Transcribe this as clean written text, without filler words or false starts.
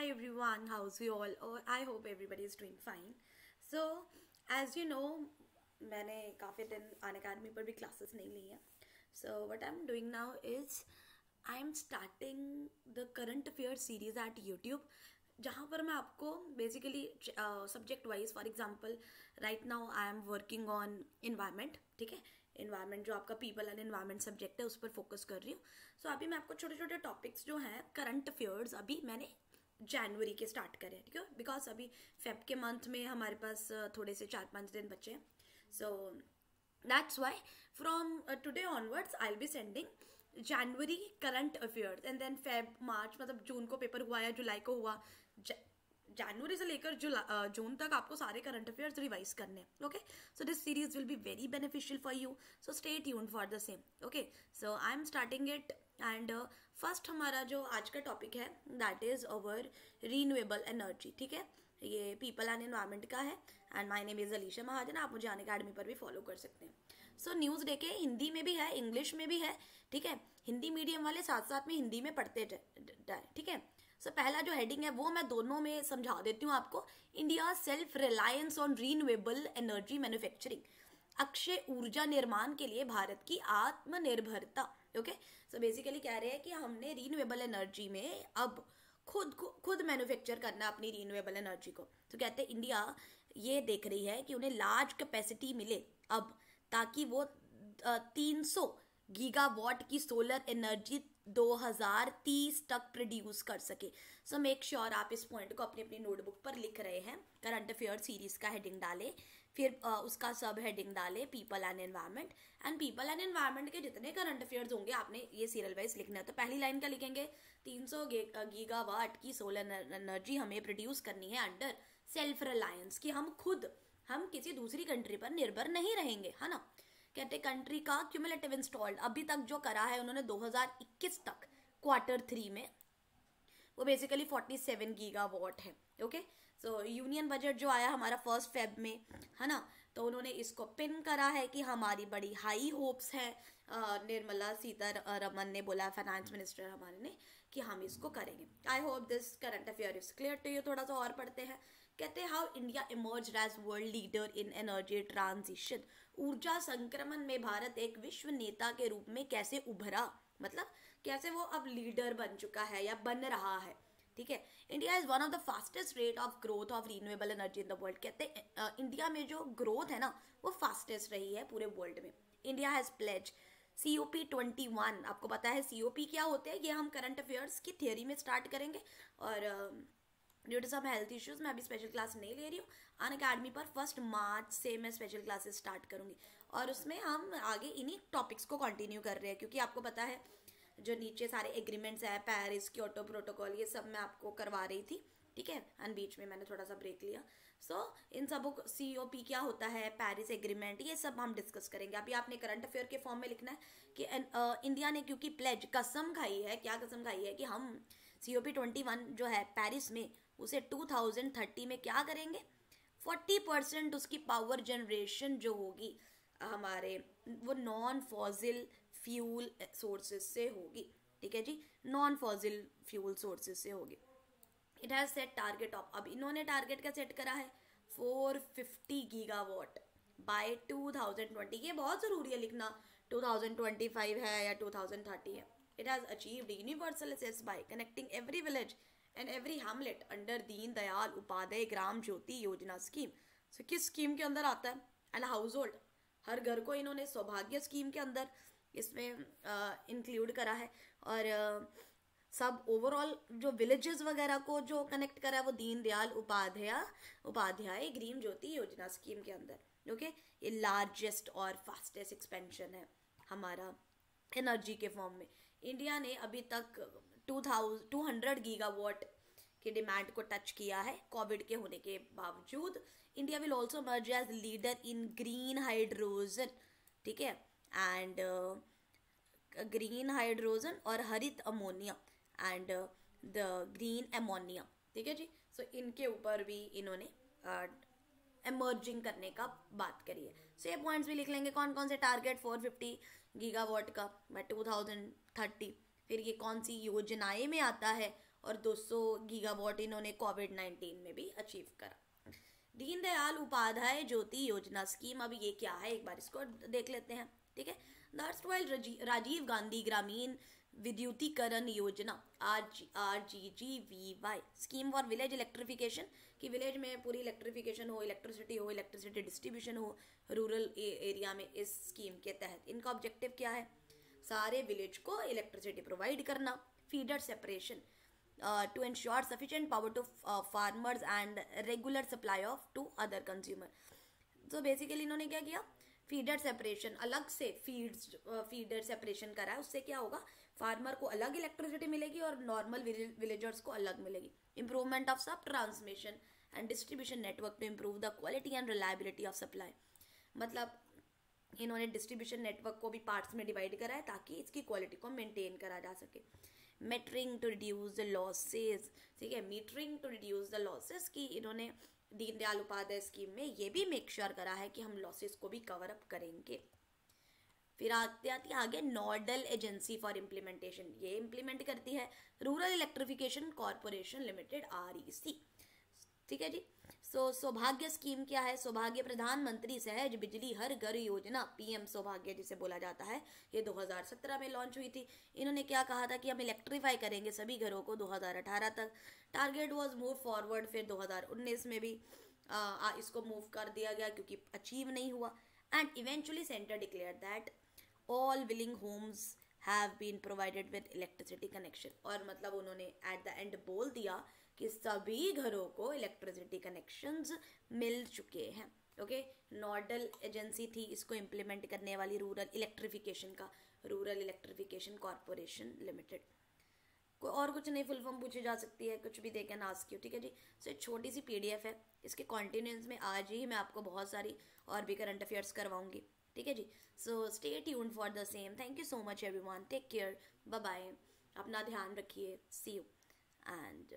Hi everyone, how's you all? Oh, I hope everybody is doing fine. So, as you know, मैंने काफ़ी दिन अन academy पर भी classes नहीं ली हैं. So what I'm doing now is I'm starting the current affairs series at YouTube, जहाँ पर मैं आपको basically subject wise for example right now I am working on environment. ठीक है, इन्वायरमेंट जो आपका पीपल एंड इन्वायरमेंट सब्जेक्ट है उस पर फोकस कर रही हूँ. सो अभी मैं आपको छोटे छोटे टॉपिक्स जो हैं करंट अफेयर्स अभी मैंने जनवरी के स्टार्ट करे. ठीक है, बिकॉज अभी फेब के मंथ में हमारे पास थोड़े से 4-5 दिन बचे हैं. So that's why from today onwards I will be sending January current affairs and then feb March, मतलब जून को पेपर हुआ या जुलाई को हुआ, जनवरी से लेकर जून तक आपको सारे करंट अफेयर्स रिवाइज करने हैं. Okay, so this series will be very beneficial for you, so stay tuned for the same. Okay, so I am starting it and first हमारा जो आज का टॉपिक है that is our renewable energy. ठीक है, ये पीपल एंड एनवायरमेंट का है and my name is Alisha Mahajan. आप मुझे अन अकेडमी पर भी फॉलो कर सकते हैं. सो न्यूज़ डे के हिंदी में भी है, इंग्लिश में भी है. ठीक है, हिंदी मीडियम वाले साथ साथ में हिंदी में पढ़ते जाए. ठीक है, सो पहला जो हेडिंग है वो मैं दोनों में समझा देती हूँ आपको. India self reliance on renewable energy manufacturing, Akshay ऊर्जा निर्माण के लिए भारत की आत्मनिर्भरता. ओके, सो बेसिकली कह रहे हैं कि हमने रीन्यूएबल एनर्जी में अब खुद मैन्युफैक्चर करना अपनी रीन्यूएबल एनर्जी को. तो कहते हैं इंडिया ये देख रही है कि उन्हें लार्ज कैपेसिटी मिले अब, ताकि वो 300 गीगावाट की सोलर एनर्जी 2030 तक प्रोड्यूस कर सके. सो मेक श्योर आप इस पॉइंट को अपनी अपनी नोटबुक पर लिख रहे हैं. करंट अफेयर सीरीज का हेडिंग डालें, फिर उसका सब हेडिंग डालें people and environment. And people and environment के जितने करंट अफेयर्स होंगे आपने ये सीरियल वाइज लिखना है. तो पहली लाइन का लिखेंगे 300 गीगावाट की सोलर एनर्जी हमें प्रोड्यूस करनी है अंडर सेल्फ रिलायंस, कि हम किसी दूसरी कंट्री पर निर्भर नहीं रहेंगे, है ना. कहते कंट्री का क्यूमुलेटिव इंस्टॉल्ड अभी तक जो करा है उन्होंने 2021 तक Q3 में, वो बेसिकली 47 गीगावाट है. ओके, सो यूनियन बजट जो आया हमारा 1 फेब में, है ना, तो उन्होंने इसको पिन करा है कि हमारी बड़ी हाई होप्स है. निर्मला सीतारमन ने बोला, फाइनेंस मिनिस्टर हमारे ने, कि हम इसको करेंगे. I hope this current affair is clear to you. थोड़ा सा और पढ़ते हैं. कहते हैं how India emerged as world leader in energy transition, ऊर्जा संक्रमण में भारत एक विश्व नेता के रूप में कैसे उभरा, मतलब कैसे वो अब लीडर बन चुका है या बन रहा है. ठीक है, India is one of the fastest rate of growth of renewable energy in the world. कहते हैं इंडिया में जो ग्रोथ है ना वो फास्टेस्ट रही है पूरे वर्ल्ड में. India has pledge COP21. आपको पता है COP क्या होते हैं, ये हम करंट अफेयर्स की थियोरी में स्टार्ट करेंगे. और due to some health issues मैं अभी स्पेशल क्लास नहीं ले रही हूँ. अन अकेडमी पर 1 मार्च से मैं स्पेशल क्लासेस स्टार्ट करूँगी और उसमें हम आगे इन्हीं टॉपिक्स को कंटिन्यू कर रहे हैं, क्योंकि आपको पता है जो नीचे सारे एग्रीमेंट्स है, पेरिस क्योटो प्रोटोकॉल, ये सब मैं आपको करवा रही थी. ठीक है, एंड बीच में मैंने थोड़ा सा ब्रेक लिया. सो इन सब COP क्या होता है, पेरिस एग्रीमेंट, ये सब हम डिस्कस करेंगे. अभी आपने करंट अफेयर के फॉर्म में लिखना है कि इंडिया ने क्योंकि प्लेज कसम खाई है, क्या कसम खाई है, कि हम COP21 जो है पेरिस में उसे 2030 में क्या करेंगे, 40% उसकी पावर जनरेशन जो होगी हमारे वो नॉन फॉसिल फ्यूल सोर्सेज से होगी. ठीक है जी, नॉन फॉसिल फ्यूल सोर्सेज से होगी. It has set target of, अब इन्होंने टारगेट क्या सेट करा है, 450 गीगावाट बाय 2020. ये बहुत ज़रूरी है लिखना, 2025 है या 2030 है. It has achieved universal access by connecting every village and every hamlet under Deen Dayal Upadhyay Gram Jyoti योजना स्कीम. सो किस स्कीम के अंदर आता है, एंड हाउस होल्ड, हर घर को इन्होंने सौभाग्य स्कीम के अंदर इसमें इंक्लूड करा है. और सब ओवरऑल जो विलेजेस वगैरह को जो कनेक्ट करा है वो दीन दयाल उपाध्याय ग्रीन ज्योति योजना स्कीम के अंदर. ओके, ये लार्जेस्ट और फास्टेस्ट एक्सपेंशन है हमारा एनर्जी के फॉर्म में. इंडिया ने अभी तक 200 गीगावाट की डिमांड को टच किया है कोविड के होने के बावजूद. India will also merge as leader in green hydrogen. ठीक है, एंड ग्रीन हाइड्रोजन और हरित ammonia and the green ammonia. ठीक है जी, सो इनके ऊपर भी इन्होंने एमर्जिंग करने का बात करी है. सो ये पॉइंट्स भी लिख लेंगे, कौन कौन से टारगेट 450 गीगावाट का बाय 2030, फिर ये कौन सी योजनाएं में आता है और 200 गीगावाट इन्होंने कोविड-19 में भी अचीव करा। दीनदयाल उपाध्याय ज्योति योजना स्कीम, अब ये क्या है एक बार इसको देख लेते हैं, ठीक है। दैट्स वाइल राजीव गांधी ग्रामीण विद्युतीकरण योजना RGGVY scheme for village electrification, कि विलेज में पूरी इलेक्ट्रिफिकेशन हो, इलेक्ट्रिसिटी डिस्ट्रीब्यूशन हो रूरल एरिया में। इस स्कीम के तहत इनका ऑब्जेक्टिव क्या है, सारे विलेज को इलेक्ट्रिसिटी प्रोवाइड करना। Feeder separation to ensure sufficient power to farmers and regular supply of to other consumer. तो बेसिकली इन्होंने क्या किया, फीडर सेपरेशन, अलग से फीडर सेपरेशन करा है। उससे क्या होगा, फार्मर को अलग इलेक्ट्रिसिटी मिलेगी और नॉर्मल विलेजर्स को अलग मिलेगी। Improvement of sub transmission and distribution network to improve the quality and reliability of supply. मतलब इन्होंने डिस्ट्रीब्यूशन नेटवर्क को भी पार्ट्स में डिवाइड करा है ताकि इसकी क्वालिटी को मेंटेन करा जा सके। Metering to reduce the losses, ठीक है, metering to reduce the losses, की इन्होंने दीनदयाल उपाध्याय स्कीम में ये भी मेक श्योर करा है कि हम लॉसेस को भी कवर अप करेंगे। फिर आती आगे नोडल एजेंसी फॉर इम्प्लीमेंटेशन, ये इम्प्लीमेंट करती है rural electrification corporation limited REC, ठीक है जी। सौभाग्य स्कीम क्या है, सौभाग्य प्रधानमंत्री सहज बिजली हर घर योजना, PM सौभाग्य जिसे बोला जाता है, ये 2017 में लॉन्च हुई थी। इन्होंने क्या कहा था कि हम इलेक्ट्रीफाई करेंगे सभी घरों को 2018 तक। टारगेट वाज मूव फॉरवर्ड, फिर 2019 में भी इसको मूव कर दिया गया क्योंकि अचीव नहीं हुआ। And eventually centre declare that all willing homes have been provided with electricity connection, और मतलब उन्होंने एट द एंड बोल दिया कि सभी घरों को इलेक्ट्रिसिटी कनेक्शंस मिल चुके हैं। ओके, नोडल एजेंसी थी इसको इम्प्लीमेंट करने वाली रूरल इलेक्ट्रिफिकेशन का, रूरल इलेक्ट्रिफिकेशन कॉरपोरेशन लिमिटेड। कोई और कुछ नहीं, फुल फॉर्म पूछी जा सकती है, कुछ भी दे कैन आस्क यू, ठीक है जी। सो एक छोटी सी PDF है, इसके कॉन्टिन्यूंस में आज ही मैं आपको बहुत सारी और भी करंट अफेयर्स करवाऊंगी, ठीक है जी। So stay tuned for the same. Thank you so much everyone, take care, bye bye, अपना ध्यान रखिए, सी यू एंड